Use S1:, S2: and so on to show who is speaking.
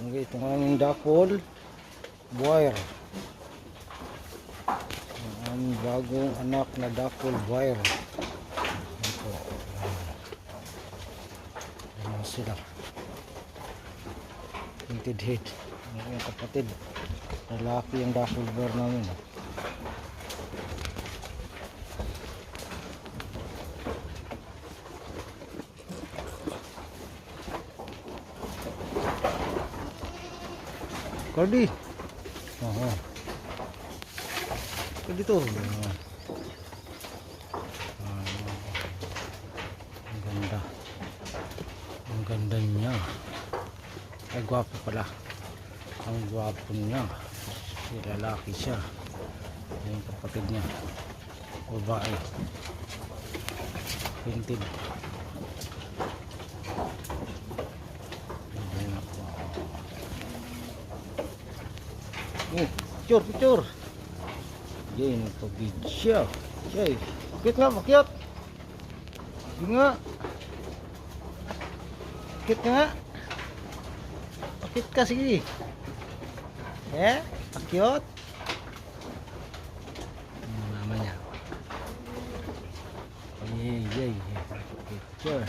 S1: Okay, itong aming dapol wire. Ang bagong anak na dapol wire. Ito. Ayan sila. Painted head. Ang kapatid. Lalaki ang dapol wire namin. Cardi. Aha. Dito. Ang ganda. Ang ganda niya. Ay gwapo pala. Ang gwapo niya. Si lalaki siya. Yung kapatid niya. Babae. Painted. Picture, picture. Yan, pag-video. Yay. Kit nga, makyat. Sige nga. Kit nga. Pakit ka, sige. Pakyot. Mama niya. Yay, yay. Picture.